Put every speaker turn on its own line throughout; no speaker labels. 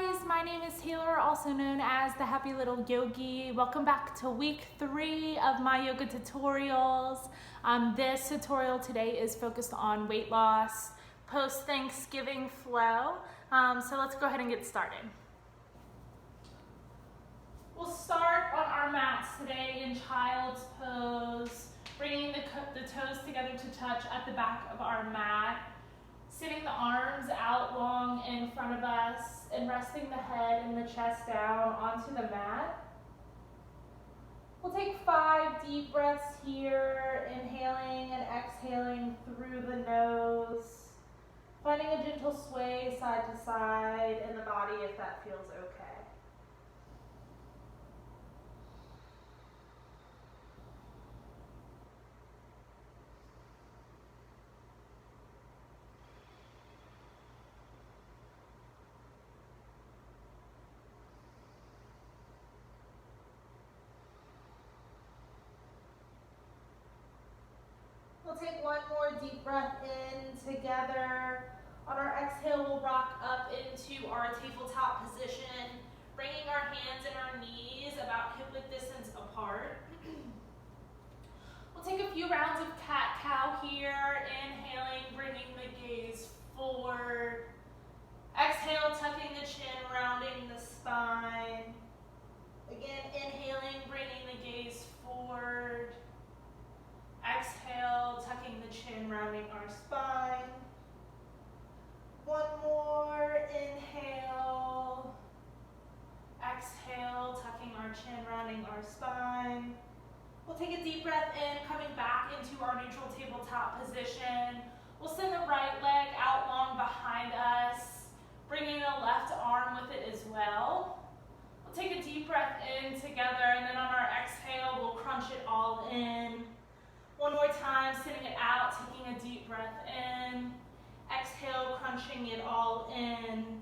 guys, my name is Taylor, also known as the Happy Little Yogi. Welcome back to week 3 of my yoga tutorials. This tutorial today is focused on weight loss, post-Thanksgiving flow. So let's go ahead and get started. We'll start on our mats today in child's pose, bringing the toes together to touch at the back of our mat. Sitting the arms out long in front of us and resting the head and the chest down onto the mat. We'll take 5 deep breaths here, inhaling and exhaling through the nose, finding a gentle sway side to side in the body if that feels okay. We'll take one more deep breath in together. On our exhale, we'll rock up into our tabletop position, bringing our hands and our knees about hip-width distance apart. We'll take a few rounds of cat-cow here, inhaling, bringing the gaze forward. Exhale, tucking the chin, rounding the spine. Again, inhaling, bringing the gaze forward. Exhale, tucking the chin, rounding our spine. One more, inhale. Exhale, tucking our chin, rounding our spine. We'll take a deep breath in, coming back into our neutral tabletop position. We'll send the right leg out long behind us, bringing the left arm with it as well. We'll take a deep breath in together, and then on our exhale, we'll crunch it all in. One more time, sitting it out, taking a deep breath in. Exhale, crunching it all in.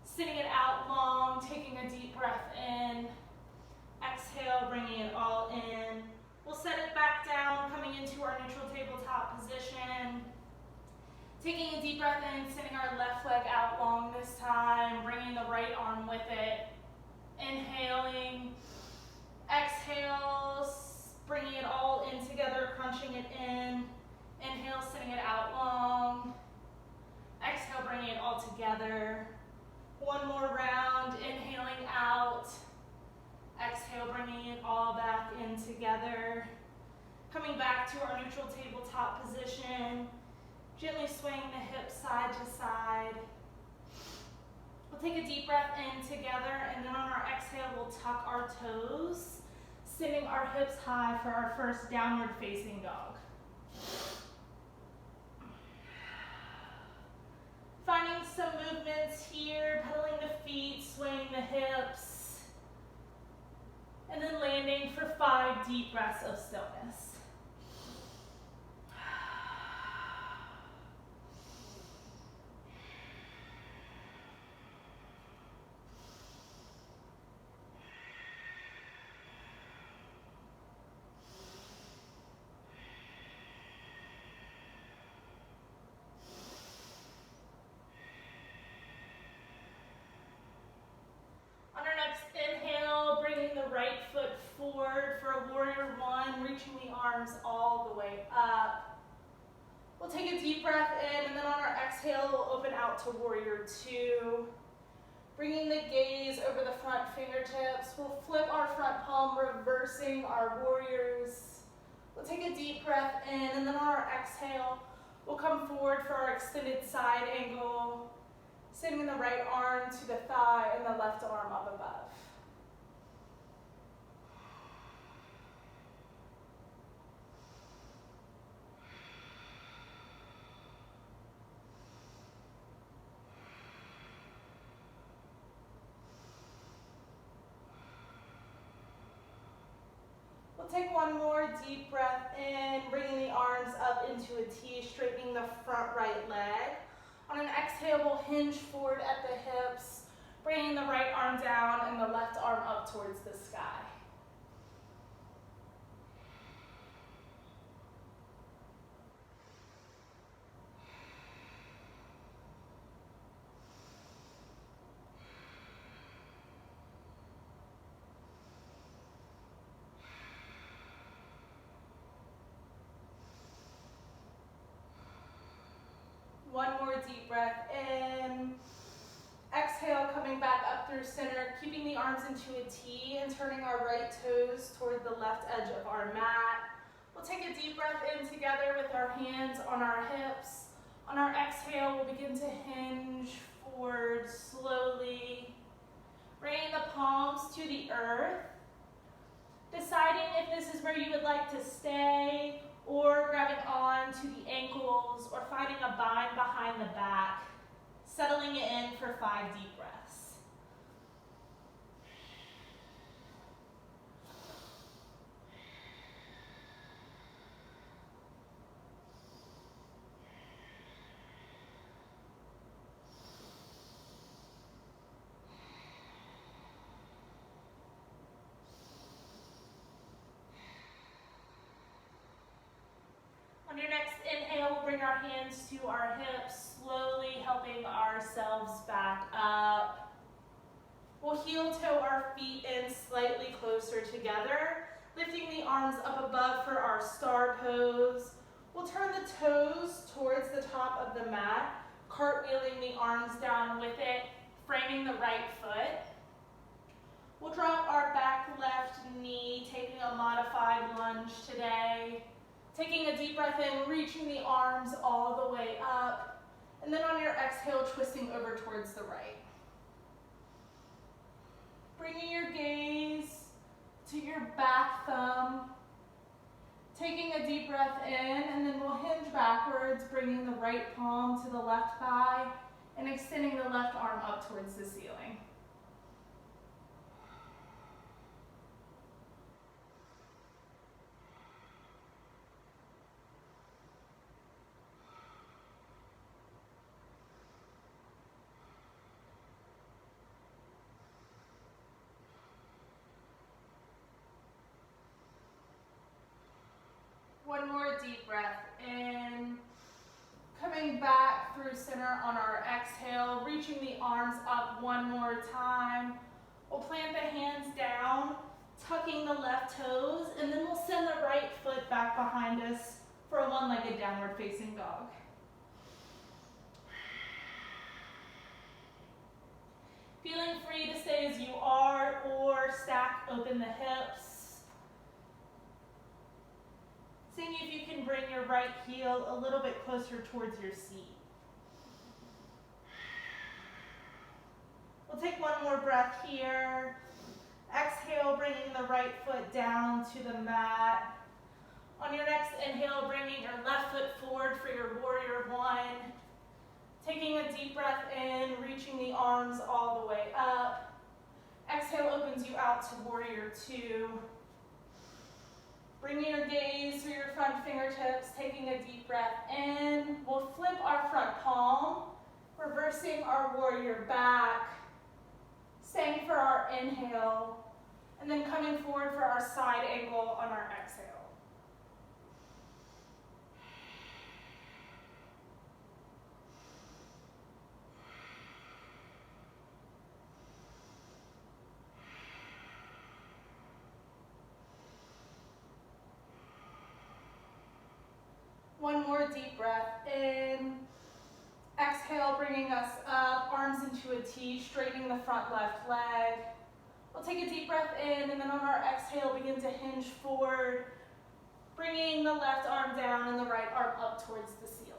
Sitting it out long, taking a deep breath in. Exhale, bringing it all in. We'll set it back down, coming into our neutral tabletop position. Taking a deep breath in, sending our left leg out long this time, bringing the right arm with it. Inhaling. Exhale, bringing it all in together, crunching it in. Inhale, sitting it out long. Exhale, bringing it all together. One more round, inhaling out. Exhale, bringing it all back in together. Coming back to our neutral tabletop position. Gently swaying the hips side to side. We'll take a deep breath in together, and then on our exhale, we'll tuck our toes, sending our hips high for our first downward facing dog. Finding some movements here, pedaling the feet, swaying the hips, and then landing for 5 deep breaths of stillness. Right foot forward for a warrior 1, reaching the arms all the way up. We'll take a deep breath in, and then on our exhale, we'll open out to warrior 2. Bringing the gaze over the front fingertips, we'll flip our front palm, reversing our warriors. We'll take a deep breath in, and then on our exhale, we'll come forward for our extended side angle, sending the right arm to the thigh and the left arm up above. Take one more deep breath in, bringing the arms up into a T, straightening the front right leg. On an exhale, we'll hinge forward at the hips, bringing the right arm down and the left arm up towards the sky. One more deep breath in. Exhale, coming back up through center, keeping the arms into a T and turning our right toes toward the left edge of our mat. We'll take a deep breath in together with our hands on our hips. On our exhale, we'll begin to hinge forward slowly, bringing the palms to the earth. Deciding if this is where you would like to stay or grabbing on to the ankles or finding a bind behind the back. Settling it in for 5 deep breaths. On your next inhale, we'll bring our hands to our hips, slowly helping ourselves back up. We'll heel toe our feet in slightly closer together, lifting the arms up above for our star pose. We'll turn the toes towards the top of the mat, cartwheeling the arms down with it, framing the right foot. We'll drop our back left knee, taking a modified lunge today. Taking a deep breath in, reaching the arms all the way up. And then on your exhale, twisting over towards the right. Bringing your gaze to your back thumb. Taking a deep breath in, and then we'll hinge backwards, bringing the right palm to the left thigh and extending the left arm up towards the ceiling. One more deep breath in. Coming back through center on our exhale, reaching the arms up one more time. We'll plant the hands down, tucking the left toes, and then we'll send the right foot back behind us for a one-legged downward facing dog. Feeling free to stay as you are or stack open the hips. Seeing if you can bring your right heel a little bit closer towards your seat. We'll take one more breath here. Exhale, bringing the right foot down to the mat. On your next inhale, bringing your left foot forward for your warrior one. Taking a deep breath in, reaching the arms all the way up. Exhale opens you out to warrior two. Bringing your gaze through your front fingertips, taking a deep breath in. We'll flip our front palm, reversing our warrior back, staying for our inhale, and then coming forward for our side angle on our exhale. One more deep breath in. Exhale, bringing us up, arms into a T, straightening the front left leg. We'll take a deep breath in, and then on our exhale, begin to hinge forward, bringing the left arm down and the right arm up towards the ceiling.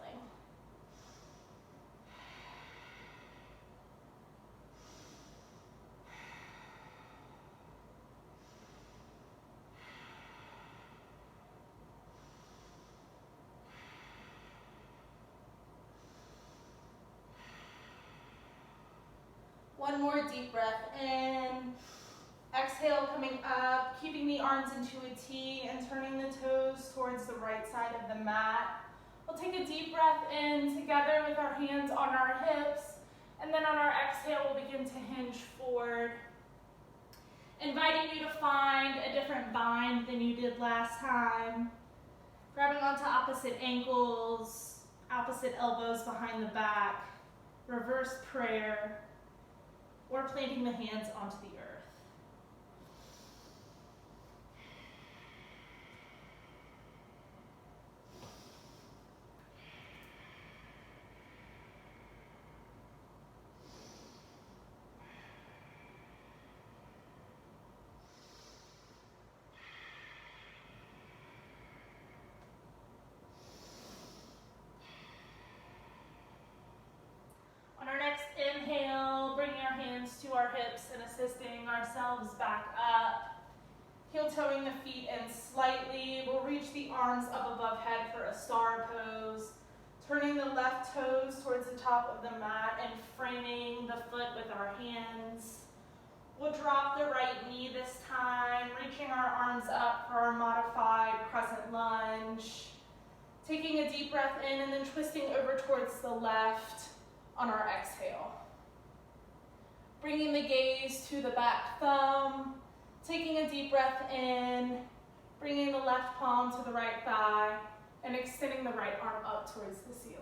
One more deep breath in. Exhale, coming up, keeping the arms into a T and turning the toes towards the right side of the mat. We'll take a deep breath in together with our hands on our hips, and then on our exhale, we'll begin to hinge forward. Inviting you to find a different bind than you did last time. Grabbing onto opposite ankles, opposite elbows behind the back, reverse prayer, or planting the hands onto the earth. hands to our hips and assisting ourselves back up. Heel toeing the feet in slightly. We'll reach the arms up above head for a star pose. Turning the left toes towards the top of the mat and framing the foot with our hands. We'll drop the right knee this time, reaching our arms up for our modified crescent lunge. Taking a deep breath in and then twisting over towards the left on our exhale. Bringing the gaze to the back thumb, taking a deep breath in, bringing the left palm to the right thigh, and extending the right arm up towards the ceiling.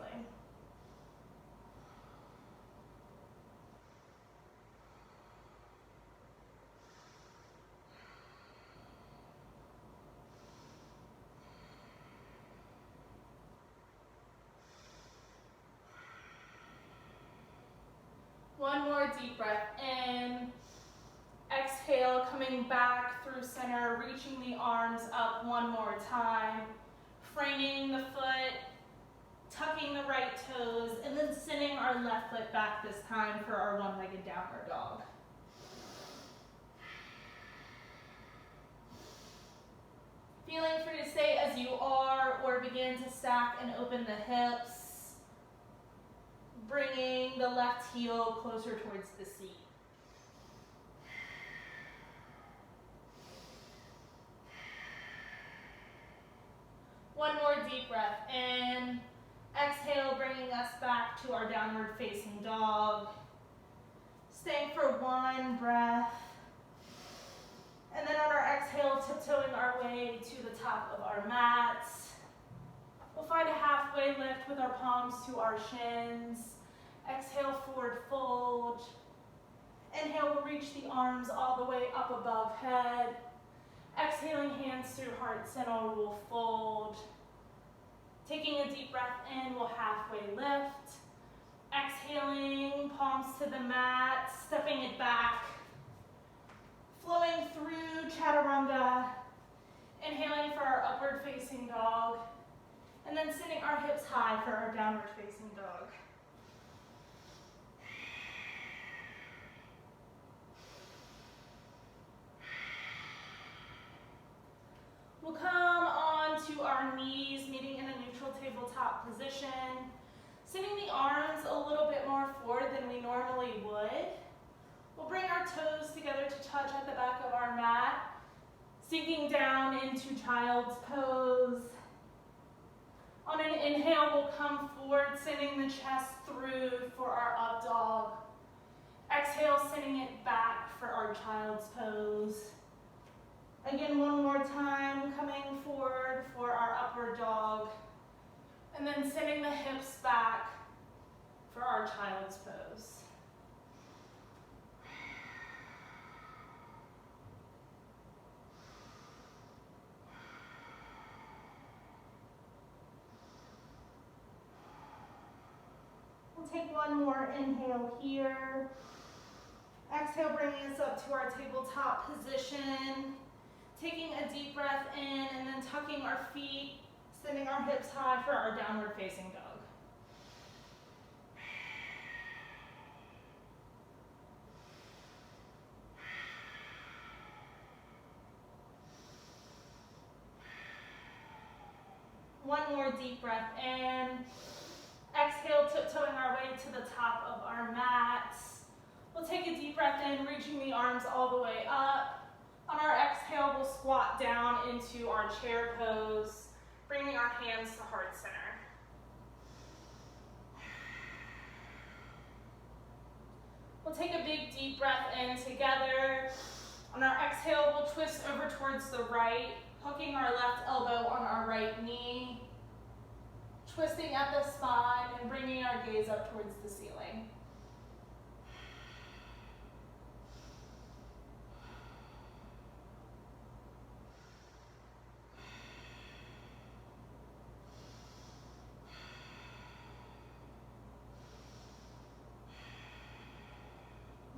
One more deep breath in. Exhale, coming back through center, reaching the arms up one more time. Framing the foot, tucking the right toes, and then sending our left foot back this time for our one-legged downward dog. Feeling free to stay as you are or begin to stack and open the hips, bringing the left heel closer towards the seat. One more deep breath in. Exhale, bringing us back to our downward facing dog. Staying for one breath. And then on our exhale, tiptoeing our way to the top of our mats. We'll find a halfway lift with our palms to our shins. Exhale, forward fold. Inhale, we'll reach the arms all the way up above head. Exhaling, hands through heart center, we'll fold. Taking a deep breath in, we'll halfway lift. Exhaling, palms to the mat, stepping it back. Flowing through chaturanga. Inhaling for our upward facing dog. And then sending our hips high for our downward facing dog. We'll come on to our knees, meeting in a neutral tabletop position. Sending the arms a little bit more forward than we normally would. We'll bring our toes together to touch at the back of our mat, sinking down into child's pose. On an inhale, we'll come forward, sending the chest through for our up dog. Exhale, sending it back for our child's pose. Again, one more time, coming forward for our upward dog. And then sending the hips back for our child's pose. We'll take one more inhale here. Exhale, bringing us up to our tabletop position. Taking a deep breath in and then tucking our feet, sending our hips high for our downward facing dog. One more deep breath in. Exhale, tiptoeing our way to the top of our mats. We'll take a deep breath in, reaching the arms all the way up. On our exhale, we'll squat down into our chair pose, bringing our hands to heart center. We'll take a big deep breath in together. On our exhale, we'll twist over towards the right, hooking our left elbow on our right knee, twisting at the spine and bringing our gaze up towards the ceiling.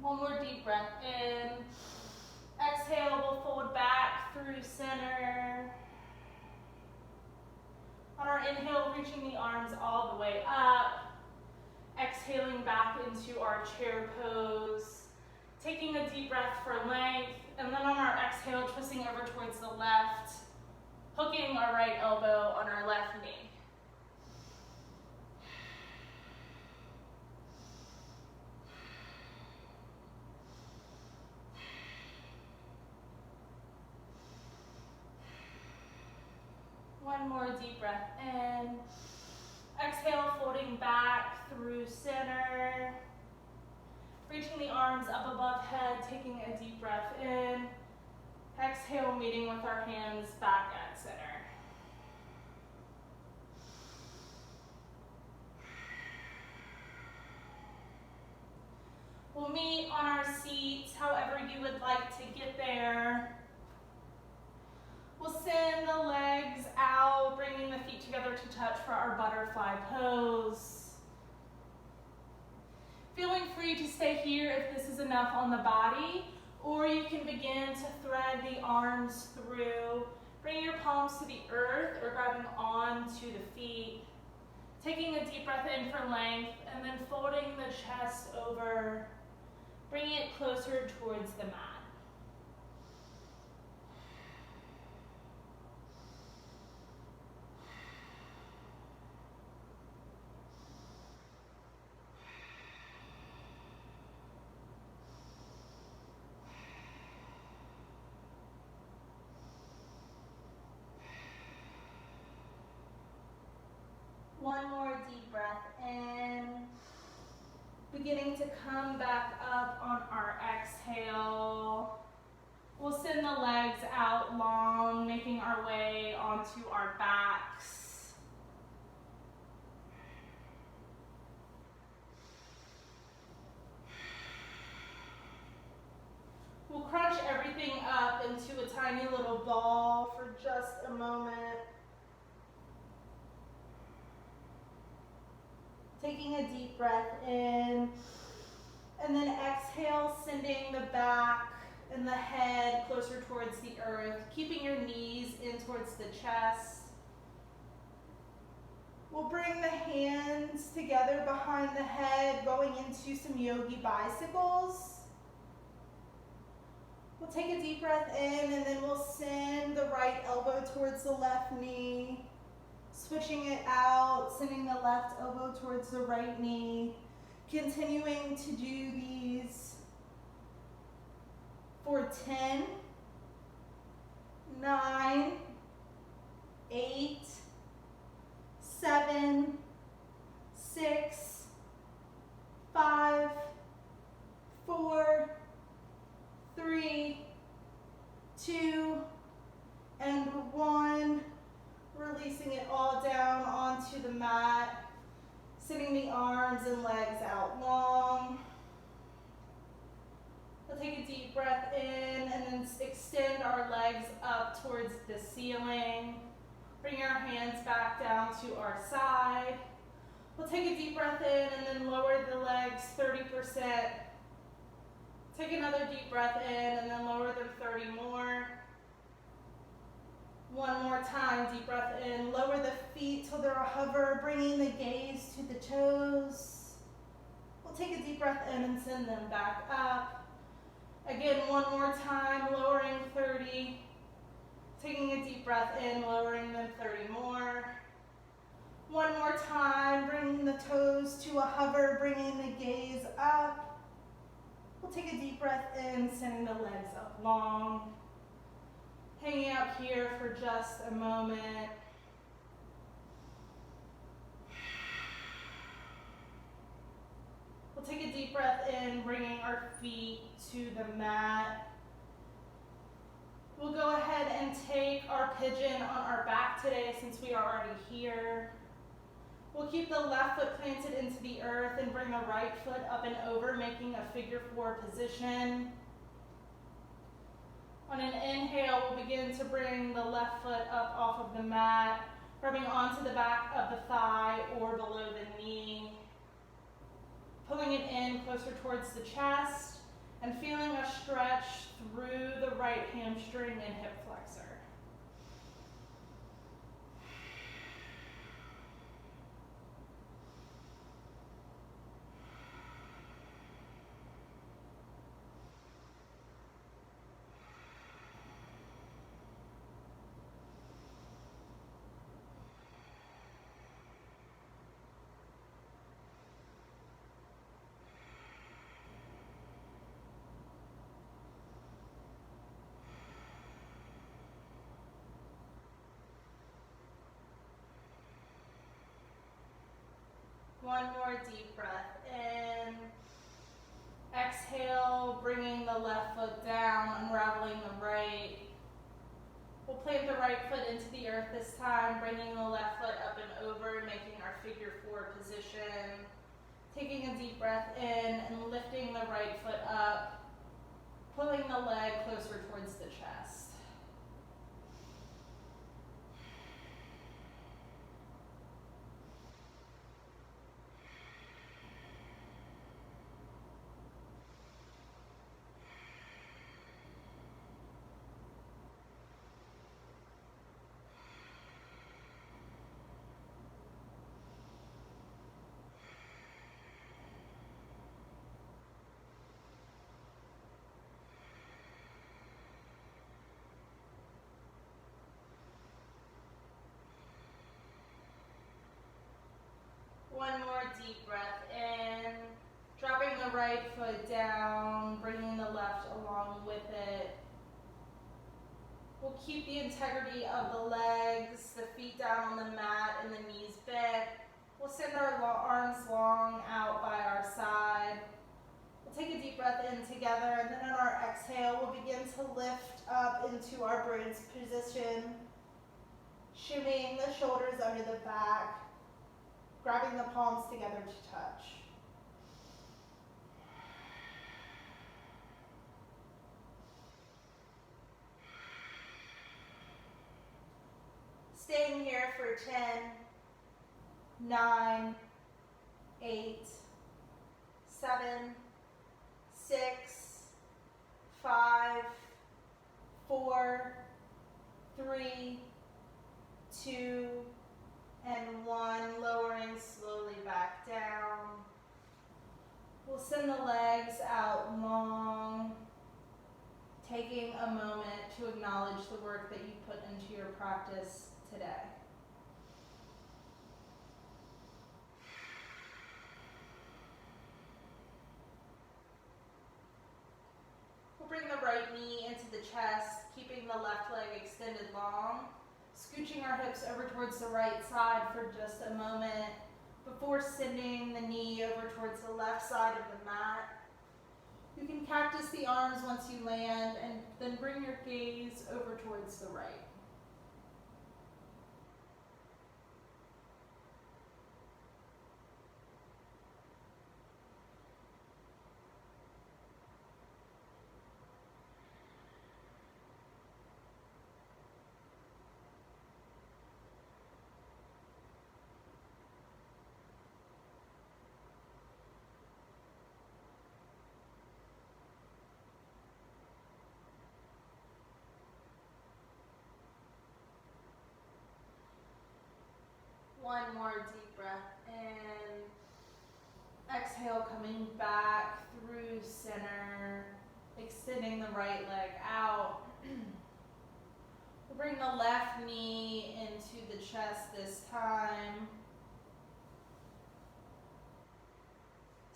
One more deep breath in. Exhale, we'll fold back through center. On our inhale, reaching the arms all the way up. Exhaling back into our chair pose. Taking a deep breath for length, and then on our exhale, twisting over towards the left, hooking our right elbow on our left knee. One more deep breath in. Exhale, folding back through center. Reaching the arms up above head, taking a deep breath in. Exhale, meeting with our hands back at center. We'll meet on our seats, however you would like to get there. We'll send the legs out, bringing the feet together to touch for our butterfly pose. Feeling free to stay here if this is enough on the body, or you can begin to thread the arms through. Bring your palms to the earth or grabbing onto the feet. Taking a deep breath in for length, and then folding the chest over, bringing it closer towards the mat. One more deep breath in. Beginning to come back up on our exhale. We'll send the legs out long, making our way onto our backs. We'll crunch everything up into a tiny little ball for just a moment. Taking a deep breath in, and then exhale, sending the back and the head closer towards the earth, keeping your knees in towards the chest. We'll bring the hands together behind the head, going into some yogi bicycles. We'll take a deep breath in, and then we'll send the right elbow towards the left knee. Switching it out, sending the left elbow towards the right knee. Continuing to do these for 10, 9, 8, 7, 6, 5, 4, 3, 2, and 1. Releasing it all down onto the mat, sending the arms and legs out long. We'll take a deep breath in and then extend our legs up towards the ceiling. Bring our hands back down to our side. We'll take a deep breath in and then lower the legs 30%. Take another deep breath in and then lower them 30 more. One more time, deep breath in, lower the feet till they're a hover, bringing the gaze to the toes. We'll take a deep breath in and send them back up. Again, one more time, lowering 30. Taking a deep breath in, lowering them 30 more. One more time, bringing the toes to a hover, bringing the gaze up. We'll take a deep breath in, sending the legs up long. Hanging out here for just a moment. We'll take a deep breath in, bringing our feet to the mat. We'll go ahead and take our pigeon on our back today since we are already here. We'll keep the left foot planted into the earth and bring the right foot up and over, making a figure 4 position. On an inhale, we'll begin to bring the left foot up off of the mat, rubbing onto the back of the thigh or below the knee. Pulling it in closer towards the chest and feeling a stretch through the right hamstring and hip flexor. One more deep breath in. Exhale, bringing the left foot down, unraveling the right. We'll plant the right foot into the earth this time, bringing the left foot up and over, making our figure four position. Taking a deep breath in and lifting the right foot up, pulling the leg closer towards the chest. One more deep breath in, dropping the right foot down, bringing the left along with it. We'll keep the integrity of the legs, the feet down on the mat and the knees bent. We'll send our arms long out by our side. We'll take a deep breath in together, and then on our exhale, we'll begin to lift up into our bridge position, shimmying the shoulders under the back, grabbing the palms together to touch. Staying here for 10, 9, 8, 7, 6, 5, 4, 3, 2, and 1, lowering slowly back down. We'll send the legs out long, taking a moment to acknowledge the work that you put into your practice today. We'll bring the right knee into the chest, keeping the left leg extended long. Scooching our hips over towards the right side for just a moment before sending the knee over towards the left side of the mat. You can cactus the arms once you land and then bring your gaze over towards the right. One more deep breath in. Exhale, coming back through center, extending the right leg out. We'll bring the left knee into the chest this time.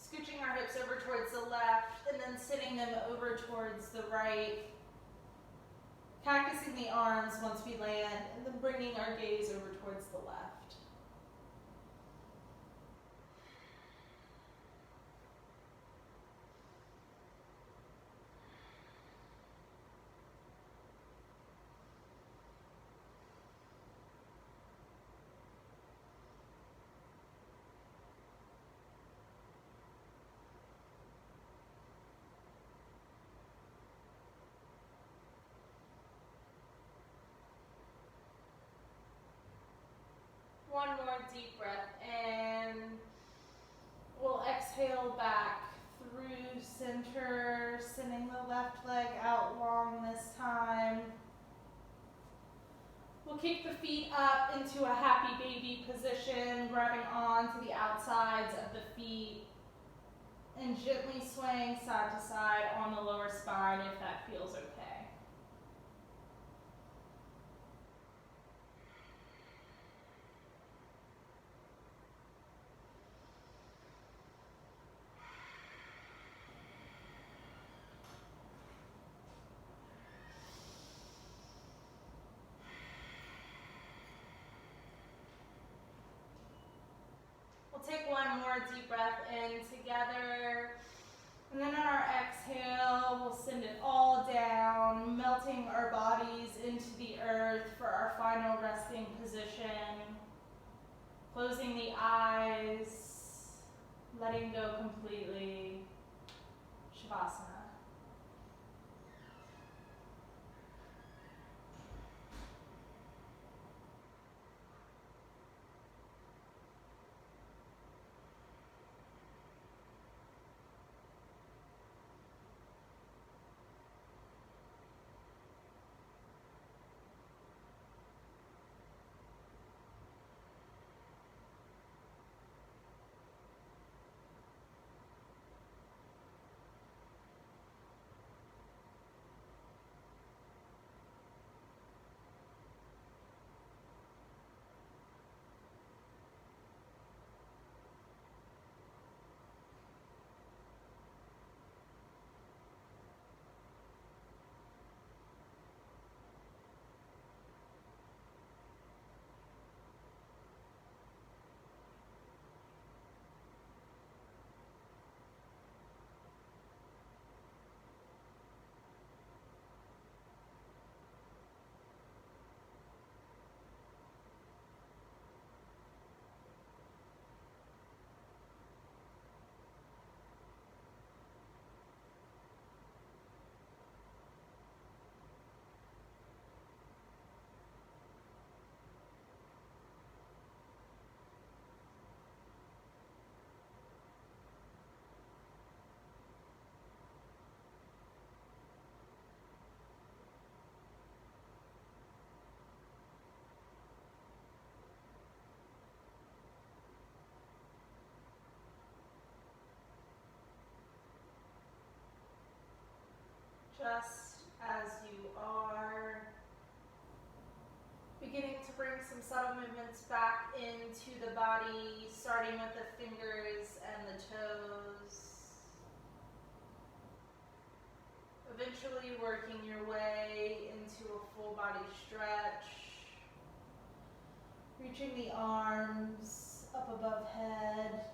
Scooching our hips over towards the left and then sitting them over towards the right. Cactusing the arms once we land and then bringing our gaze over towards the left. One more deep breath in. We'll exhale back through center, sending the left leg out long this time. We'll kick the feet up into a happy baby position, grabbing onto the outsides of the feet and gently swaying side to side on the lower spine if that feels okay. Take one one more deep breath in together. And then on our exhale, we'll send it all down, melting our bodies into the earth for our final resting position. Closing the eyes, letting go completely. Shavasana. Just as you are, beginning to bring some subtle movements back into the body, starting with the fingers and the toes. Eventually working your way into a full body stretch, reaching the arms up above head.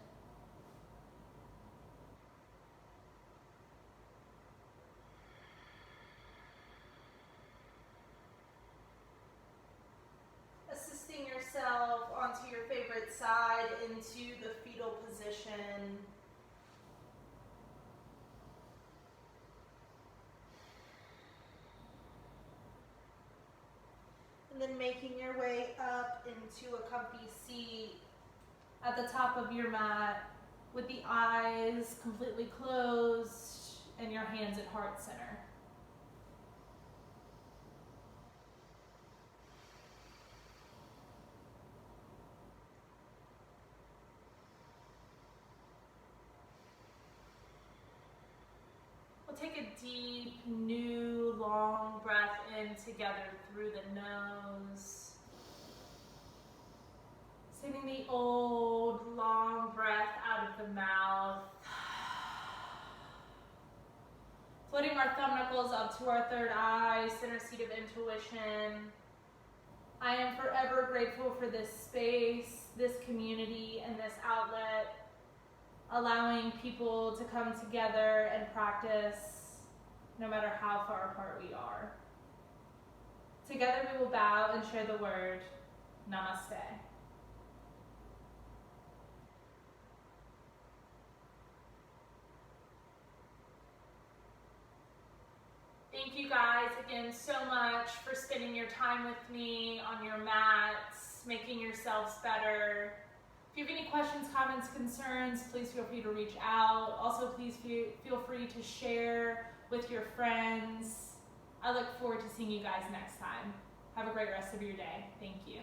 Assisting yourself onto your favorite side into the fetal position. And then making your way up into a comfy seat at the top of your mat with the eyes completely closed and your hands at heart center. Take a deep, new, long breath in together through the nose. Sending the old, long breath out of the mouth. Floating our thumb knuckles up to our third eye, center seat of intuition. I am forever grateful for this space, this community, and this outlet, allowing people to come together and practice no matter how far apart we are. Together we will bow and share the word, Namaste. Thank you guys again so much for spending your time with me on your mats, making yourselves better. If you have any questions, comments, concerns, please feel free to reach out. Also, please feel free to share with your friends. I look forward to seeing you guys next time. Have a great rest of your day. Thank you.